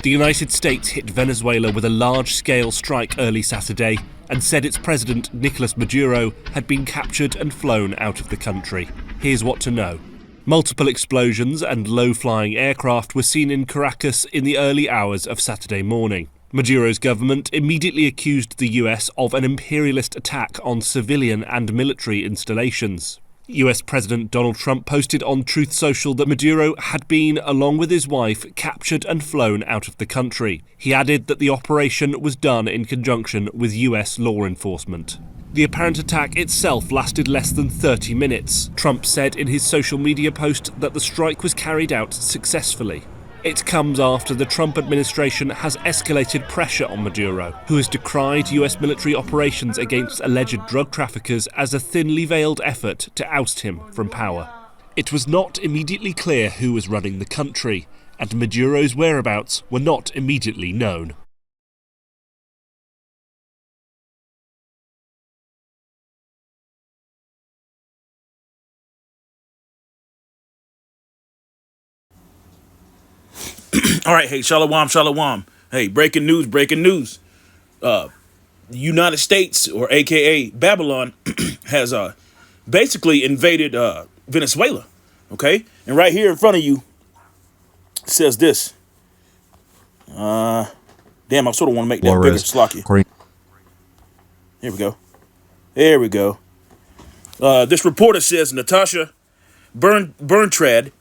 The United States hit Venezuela with a large-scale strike early Saturday and said its president, Nicolas Maduro, had been captured and flown out of the country. Here's what to know. Multiple explosions and low-flying aircraft were seen in Caracas in the early hours of Saturday morning. Maduro's government immediately accused the US of an imperialist attack on civilian and military installations. US President Donald Trump posted on Truth Social that Maduro had been, along with his wife, captured and flown out of the country. He added that the operation was done in conjunction with US law enforcement. The apparent attack itself lasted less than 30 minutes. Trump said in his social media post that the strike was carried out successfully. It comes after the Trump administration has escalated pressure on Maduro, who has decried US military operations against alleged drug traffickers as a thinly veiled effort to oust him from power. It was not immediately clear who was running the country, and Maduro's whereabouts were not immediately known. All right, hey, shalom, shalom. Hey, breaking news, breaking news. United States, or AKA Babylon, has basically invaded Venezuela, okay? And right here in front of you says this. Damn, I sort of want to make that bigger, Slocky. Here we go. There we go. This reporter says Natasha Bertrand,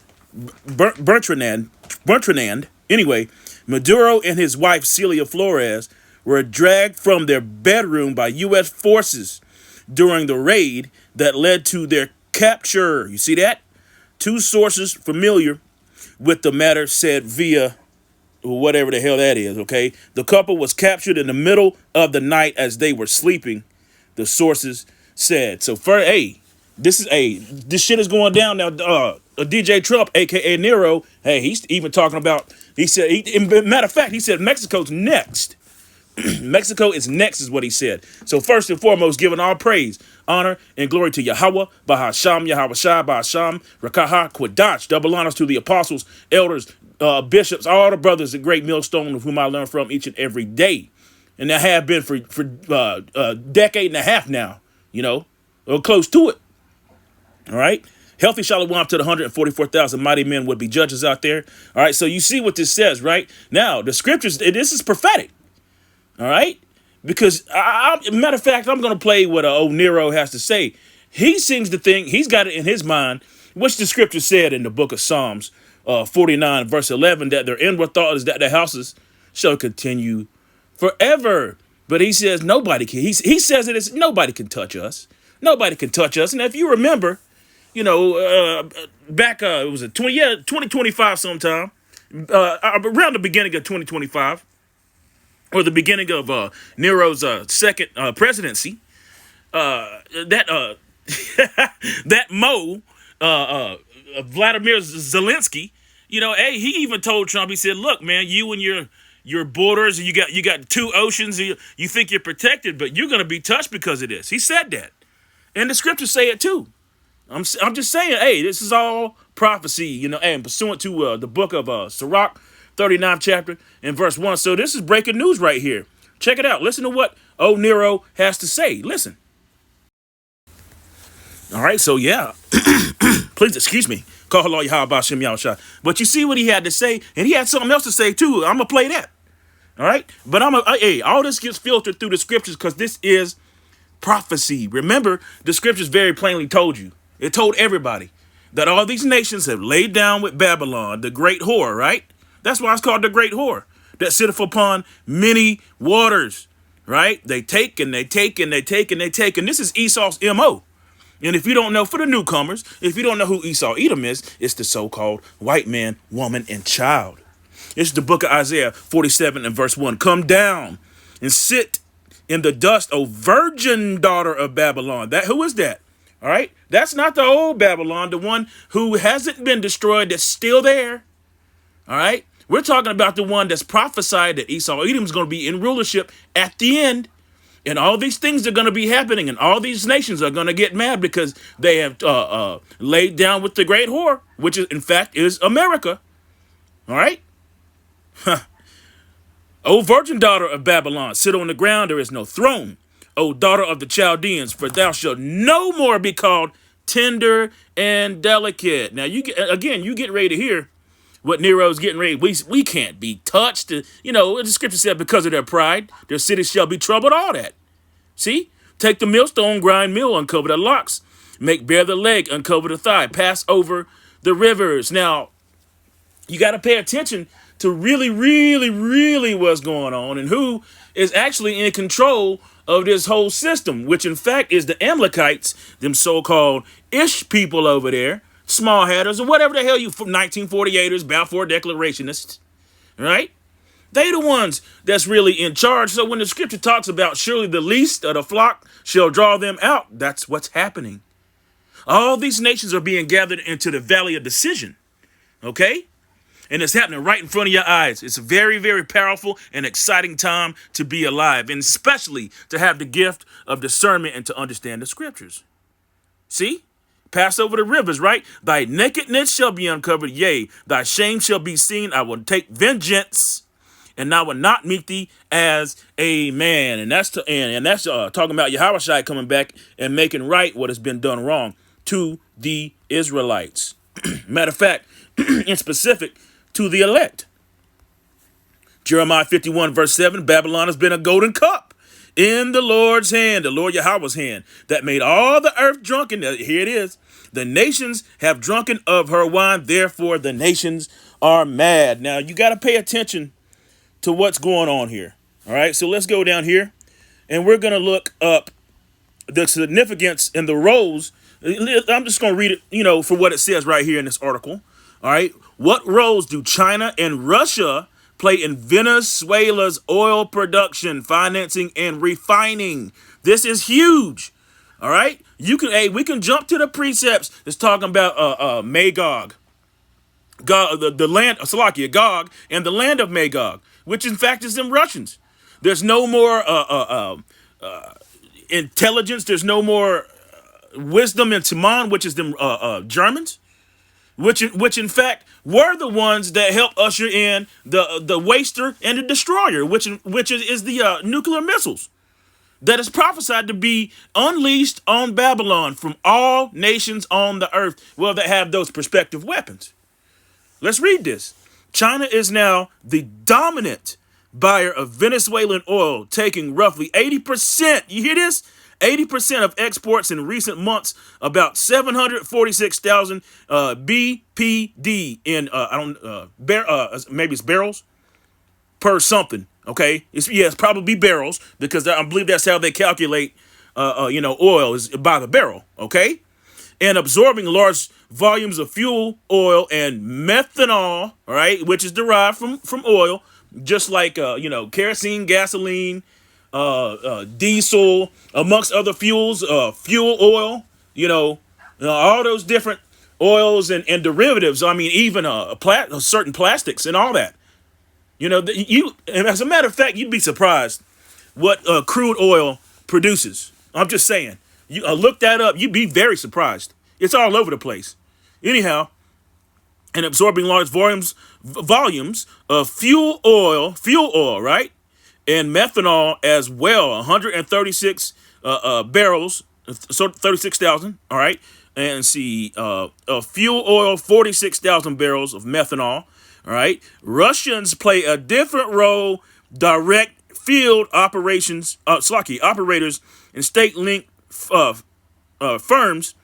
anyway, Maduro and his wife Celia Flores were dragged from their bedroom by U.S. forces during the raid that led to their capture. You see that? Two sources familiar with the matter said via whatever the hell that is, okay? The couple was captured in the middle of the night as they were sleeping, the sources said. So, this shit is going down now. DJ Trump, a.k.a. Nero, hey, he's even talking about, matter of fact, he said Mexico's next. Mexico is next is what he said. So first and foremost, giving all praise, honor, and glory to Yahweh, Bahasham, Yahweh Shai, Bahasham, Rakaha, Quadash. Double honors to the apostles, elders, bishops, all the brothers, the great millstone of whom I learn from each and every day. And that have been for a decade and a half now, or close to it. All right. Healthy shalom to the 144,000 mighty men would be judges out there. All right. So you see what this says, right? Now, the scriptures, this is prophetic. All right. Because, matter of fact, I'm going to play what old Nero has to say. He sings the thing. He's got it in his mind, which the scripture said in the book of Psalms 49, verse 11, that their inward thought is that their houses shall continue forever. But he says nobody can. He says nobody can touch us. Nobody can touch us. And if you remember, back, it was 2025 sometime, around the beginning of 2025, or the beginning of Nero's second presidency, that Vladimir Zelensky, he even told Trump, he said, look, man, you and your borders, you got two oceans, you think you're protected, but you're going to be touched because of this. He said that. And the scriptures say it too. I'm just saying, hey, this is all prophecy, and pursuant to the book of Sirach, 39th chapter and verse 1. So this is breaking news right here. Check it out. Listen to what old Nero has to say. Listen. All right, so yeah. Please excuse me. Call Allah Yahweh Bashim Yahushua. But you see what he had to say, and he had something else to say too. I'm gonna play that. All right, but all this gets filtered through the scriptures because this is prophecy. Remember, the scriptures very plainly told you. It told everybody that all these nations have laid down with Babylon, the great whore, right? That's why it's called the great whore, that sitteth upon many waters, right? They take and they take and they take and they take. And this is Esau's M.O. And if you don't know, for the newcomers, if you don't know who Esau Edom is, it's the so-called white man, woman, and child. It's the book of Isaiah 47 and verse 1. Come down and sit in the dust, O virgin daughter of Babylon. Who is that? All right. That's not the old Babylon, the one who hasn't been destroyed, that's still there. All right. We're talking about the one that's prophesied that Esau Edom is going to be in rulership at the end. And all these things are going to be happening. And all these nations are going to get mad because they have laid down with the great whore, which is, in fact, is America. All right. O virgin daughter of Babylon, sit on the ground, there is no throne. O daughter of the Chaldeans, for thou shalt no more be called tender and delicate. Now you get ready to hear what Nero's getting ready. We can't be touched. You know, the scripture said because of their pride, their cities shall be troubled, all that. See? Take the millstone, grind meal, uncover the locks. Make bare the leg, uncover the thigh. Pass over the rivers. Now, you got to pay attention to really what's going on and who is actually in control of this whole system, which in fact is the Amalekites, them so-called Ish people over there, small hatters or whatever the hell you 1948ers, Balfour Declarationists, right? They the ones that's really in charge. So when the scripture talks about surely the least of the flock shall draw them out, that's what's happening. All these nations are being gathered into the valley of decision, okay? And it's happening right in front of your eyes. It's a very powerful and exciting time to be alive, and especially to have the gift of discernment and to understand the scriptures. See? Pass over the rivers, right? Thy nakedness shall be uncovered, yea, thy shame shall be seen. I will take vengeance, and I will not meet thee as a man. And that's talking about Yahushua coming back and making right what has been done wrong to the Israelites. Matter of fact, in specific, to the elect. Jeremiah 51 verse 7, Babylon has been a golden cup in the Lord's hand, the Lord Yahweh's hand, that made all the earth drunken. Here it is. The nations have drunken of her wine, therefore the nations are mad. Now you got to pay attention to what's going on here. All right, so let's go down here and we're going to look up the significance and the roles. I'm just going to read it, for what it says right here in this article. All right, what roles do China and Russia play in Venezuela's oil production, financing, and refining? This is huge. All right, we can jump to the precepts that's talking about Magog, Gog, the land of Salakia, Gog, and the land of Magog, which in fact is them Russians. There's no more intelligence. There's no more wisdom in Timon, which is them Germans, which in fact were the ones that helped usher in the waster and the destroyer, which is the nuclear missiles that is prophesied to be unleashed on Babylon from all nations on the earth, well, that have those prospective weapons. Let's read this. China is now the dominant buyer of Venezuelan oil, taking roughly 80%. You hear this? 80% of exports in recent months, about 746,000 BPD in maybe it's barrels per something. Okay, it's probably barrels, because I believe that's how they calculate oil is by the barrel. Okay, and absorbing large volumes of fuel oil and methanol, all right, which is derived from oil, just like kerosene, gasoline, diesel, amongst other fuels, fuel oil, all those different oils and derivatives. I mean, even certain plastics and all that. As a matter of fact, you'd be surprised what crude oil produces. I'm just saying. You look that up. You'd be very surprised. It's all over the place. Anyhow, and absorbing large volumes of fuel oil, right? And methanol as well, 136 barrels, so 36,000, all right? And fuel oil, 46,000 barrels of methanol, all right? Russians play a different role, direct field operations, operators and state-linked firms,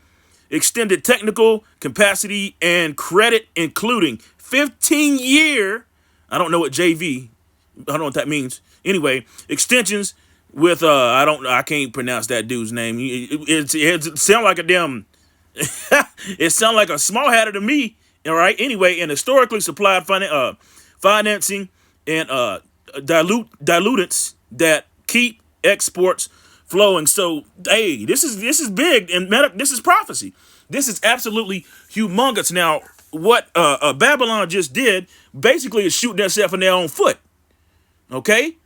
extended technical capacity and credit, including 15-year, I don't know what JV, I don't know what that means. Anyway, extensions with I can't pronounce that dude's name. It sound like a damn it sound like a small hatter to me. All right. Anyway, and historically supplied financing and dilutants that keep exports flowing. So hey, this is big, and this is prophecy. This is absolutely humongous. Now, what Babylon just did basically is shooting themselves in their own foot. Okay?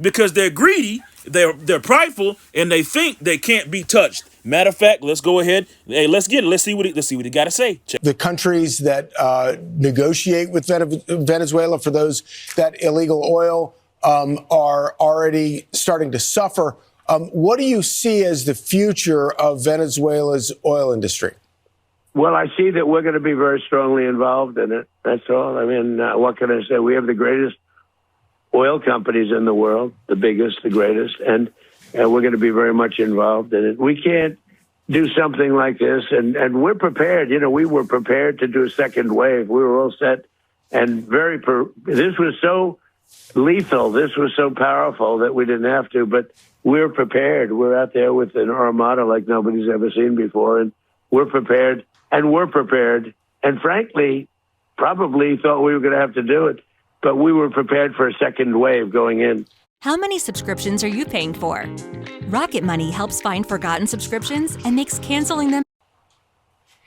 Because they're greedy, they're prideful, and they think they can't be touched. Matter of fact, let's go ahead. Hey, let's get it. Let's see what he got to say. Check. The countries that negotiate with Venezuela for that illegal oil are already starting to suffer. What do you see as the future of Venezuela's oil industry? Well, I see that we're going to be very strongly involved in it. That's all. I mean, what can I say? We have the greatest oil companies in the world, the biggest, the greatest, and we're going to be very much involved in it. We can't do something like this, and we're prepared. You know, we were prepared to do a second wave. We were all set, and this was so lethal, this was so powerful that we didn't have to, but we're prepared. We're out there with an armada like nobody's ever seen before, and we're prepared, and frankly, probably thought we were going to have to do it, but we were prepared for a second wave going in. How many subscriptions are you paying for? Rocket Money helps find forgotten subscriptions and makes canceling them.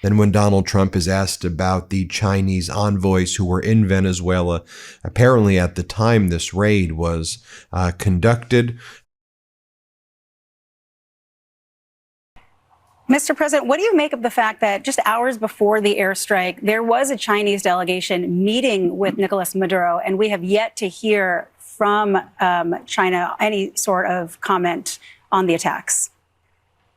Then when Donald Trump is asked about the Chinese envoys who were in Venezuela, apparently at the time this raid was conducted. Mr. President, what do you make of the fact that just hours before the airstrike, there was a Chinese delegation meeting with Nicolas Maduro, and we have yet to hear from China any sort of comment on the attacks?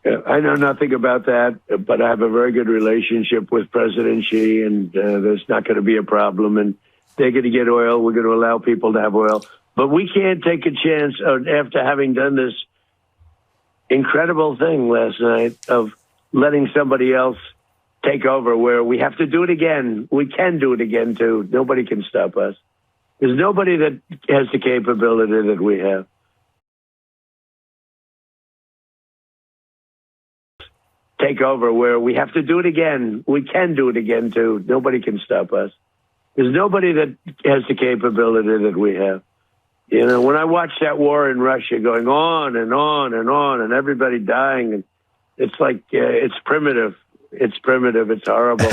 I know nothing about that, but I have a very good relationship with President Xi, and there's not going to be a problem. And they're going to get oil. We're going to allow people to have oil. But we can't take a chance after having done this incredible thing last night of letting somebody else take over, where we have to do it again. We can do it again, too. Nobody can stop us. There's nobody that has the capability that we have. Take over, where we have to do it again. We can do it again, too. Nobody can stop us. There's nobody that has the capability that we have. You know, when I watch that war in Russia going on and on and on, and everybody dying, and it's like it's primitive. It's primitive. It's horrible.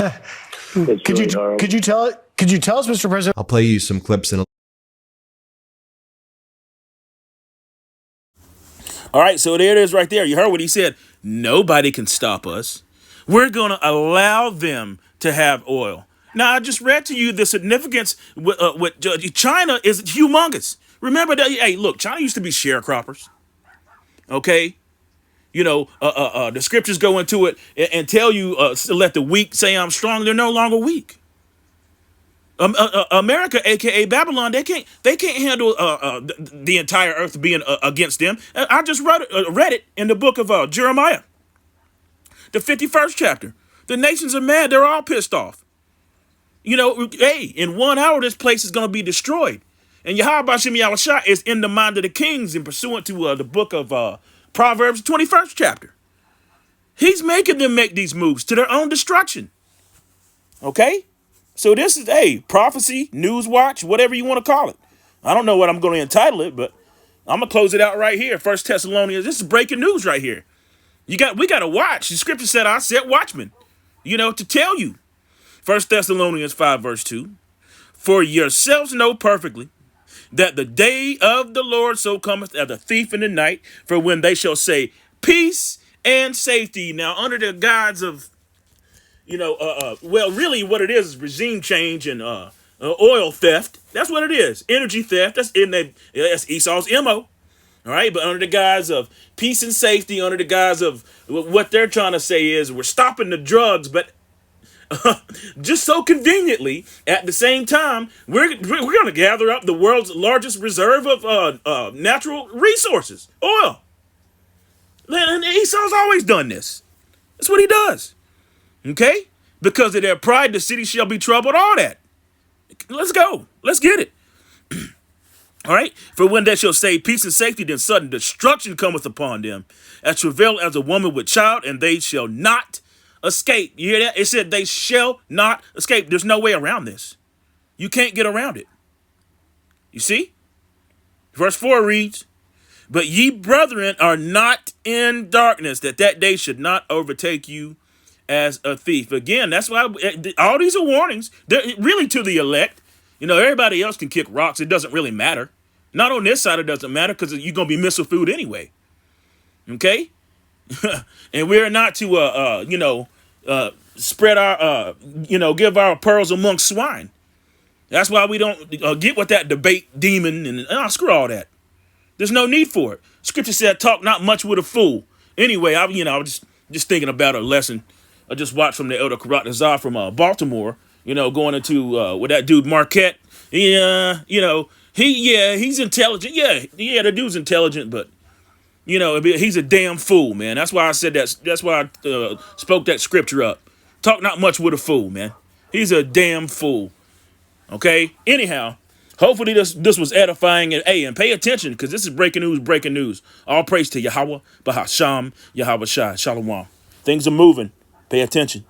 It's really horrible. Could you tell us, Mr. President? I'll play you some clips in a All right, so there it is right there. You heard what he said. Nobody can stop us. We're going to allow them to have oil. Now, I just read to you the significance with China is humongous. Remember that, hey, look, China used to be sharecroppers. Okay? You know, the scriptures go into it and tell you, let the weak say I'm strong. They're no longer weak. America, aka Babylon, they can't handle the entire earth being against them. I just read it in the book of Jeremiah, the 51st chapter. The nations are mad; they're all pissed off. You know, hey, in 1 hour, this place is going to be destroyed. And Yahweh Hashem Yahushua is in the mind of the kings, and pursuant to the book of Proverbs, 21st chapter. He's making them make these moves to their own destruction. Okay. So this is a prophecy, news watch, whatever you want to call it. I don't know what I'm going to entitle it, but I'm going to close it out right here. First Thessalonians, this is breaking news right here. We got to watch. The scripture said, I set watchmen, you know, to tell you. First Thessalonians 5 verse 2. For yourselves know perfectly that the day of the Lord so cometh as a thief in the night, for when they shall say peace and safety. Now, under the guise of, you know, well, really what it is regime change and oil theft. That's what it is. Energy theft. That's Esau's MO. All right. But under the guise of peace and safety, under the guise of what they're trying to say is we're stopping the drugs, but just so conveniently, at the same time, we're going to gather up the world's largest reserve of natural resources, oil. And Esau's always done this. That's what he does. Okay? Because of their pride, the city shall be troubled, all that. Let's go. Let's get it. All right? For when they shall say peace and safety, then sudden destruction cometh upon them, as travail as a woman with child, and they shall not escape. You hear that? It said they shall not escape. There's no way around this. You can't get around it. You see? Verse 4 reads, but ye brethren are not in darkness, that day should not overtake you as a thief. Again, that's why all these are warnings. They're really to the elect. You know, everybody else can kick rocks. It doesn't really matter. Not on this side, it doesn't matter because you're going to be missing food anyway. Okay? And we're not to, spread our, give our pearls amongst swine. That's why we don't get with that debate demon and screw all that. There's no need for it. Scripture said, talk not much with a fool. Anyway, I was just thinking about a lesson I just watched from the Elder Karat Nazar from Baltimore, going into with that dude Marquette. He's intelligent. Yeah, the dude's intelligent, but he's a damn fool, man. That's why I said that. That's why I spoke that scripture up. Talk not much with a fool, man. He's a damn fool. Okay? Anyhow, hopefully this was edifying. And pay attention, because this is breaking news. All praise to Yahweh, Bahasham, Yahweh Shai, Shalom. Things are moving. Pay attention.